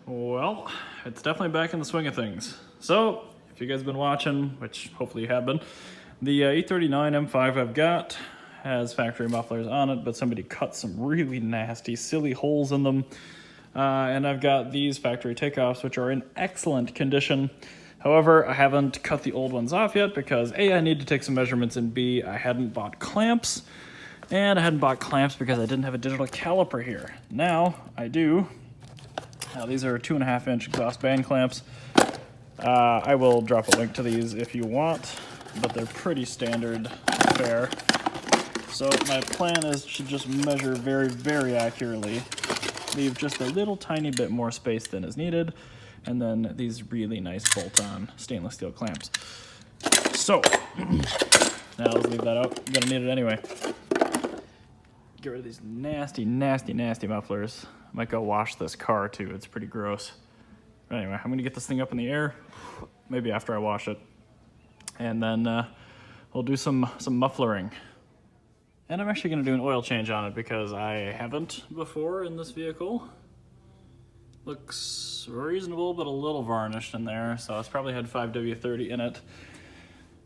Well, it's definitely back in the swing of things. So, if you guys have been watching, which hopefully you have been, the E39 M5 I've got has factory mufflers on it, but somebody cut some really nasty, silly holes in them. And I've got these factory takeoffs, which are in excellent condition. However, I haven't cut the old ones off yet because A, I need to take some measurements, and B, I hadn't bought clamps. And I hadn't bought clamps because I didn't have a digital caliper here. Now, I do. Now, these are 2.5-inch exhaust band clamps. I will drop a link to these if you want, but they're pretty standard fare. So my plan is to just measure very, very accurately, leave just a little tiny bit more space than is needed, and then these really nice bolt-on stainless steel clamps. So, now let's leave that out. I'm gonna need it anyway. Get rid of these nasty, nasty, nasty mufflers. I might go wash this car too, it's pretty gross. But anyway, I'm gonna get this thing up in the air, maybe after I wash it. And then we'll do some mufflering. And I'm actually gonna do an oil change on it because I haven't before in this vehicle. Looks reasonable, but a little varnished in there, so it's probably had 5W30 in it.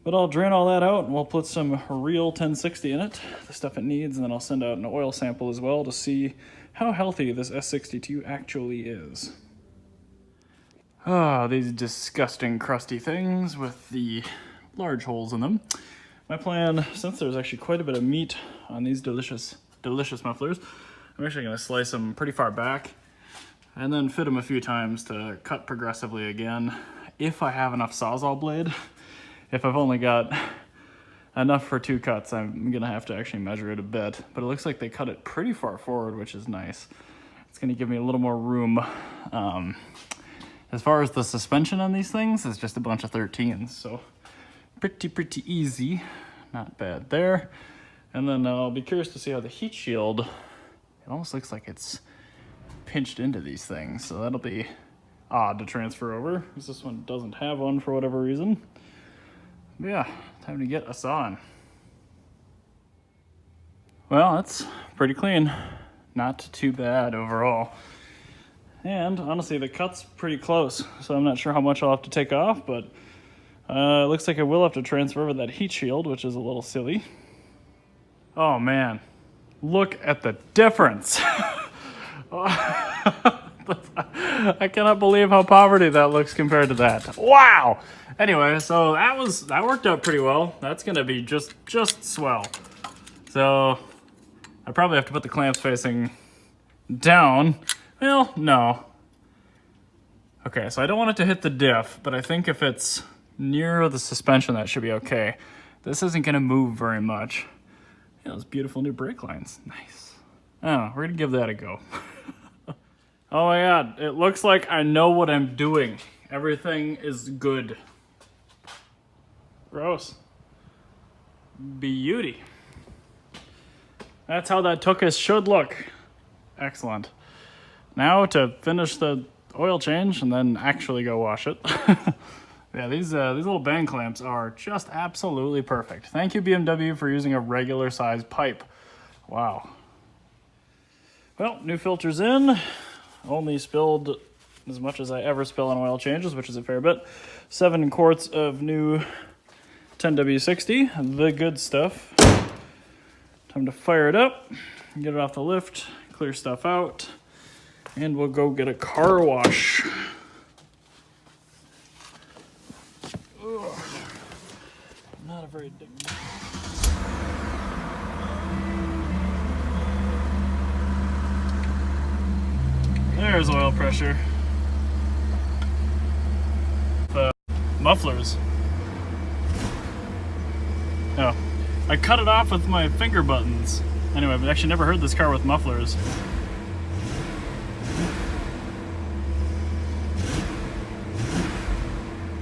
But I'll drain all that out and we'll put some real 1060 in it, the stuff it needs, and then I'll send out an oil sample as well to see how healthy this S62 actually is. Ah, these disgusting crusty things with the large holes in them. My plan, since there's actually quite a bit of meat on these delicious, delicious mufflers, I'm actually gonna slice them pretty far back and then fit them a few times to cut progressively again, if I have enough Sawzall blade. If I've only got enough for 2 cuts, I'm gonna have to actually measure it a bit, but it looks like they cut it pretty far forward, which is nice. It's gonna give me a little more room. As far as the suspension on these things, it's just a bunch of 13s, so pretty easy. Not bad there. And then I'll be curious to see how the heat shield, it almost looks like it's pinched into these things, so that'll be odd to transfer over, because this one doesn't have one for whatever reason. But yeah, time to get us on. Well, that's pretty clean. Not too bad overall. And honestly, the cut's pretty close, so I'm not sure how much I'll have to take off, but it looks like I will have to transfer over that heat shield, which is a little silly. Oh man, look at the difference. I cannot believe how poverty that looks compared to that. Wow! Anyway, so that worked out pretty well. That's gonna be just swell. So I probably have to put the clamps facing down. Well, no. Okay, so I don't want it to hit the diff, but I think if it's near the suspension, that should be okay. This isn't gonna move very much. Yeah, those beautiful new brake lines. Nice. Oh, we're gonna give that a go. Oh my god, it looks like I know what I'm doing. Everything is good. Gross. Beauty. That's how that tuchus should look. Excellent. Now to finish the oil change and then actually go wash it. Yeah, these little band clamps are just absolutely perfect. Thank you, BMW, for using a regular size pipe. Wow. Well, new filters in. Only spilled as much as I ever spill on oil changes, which is a fair bit. 7 quarts of new 10W60, the good stuff. Time to fire it up, get it off the lift, clear stuff out, and we'll go get a car wash. Ugh. Not a very big... There's oil pressure. The mufflers. Oh, I cut it off with my finger buttons. Anyway, I've actually never heard this car with mufflers.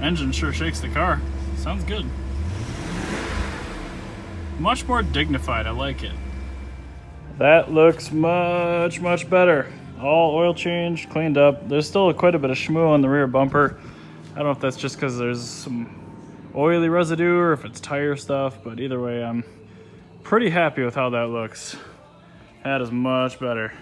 Engine sure shakes the car. Sounds good. Much more dignified, I like it. That looks much better. All oil change, cleaned up. There's still quite a bit of schmoo on the rear bumper. I don't know if that's just because there's some oily residue or if it's tire stuff, but either way, I'm pretty happy with how that looks. That is much better.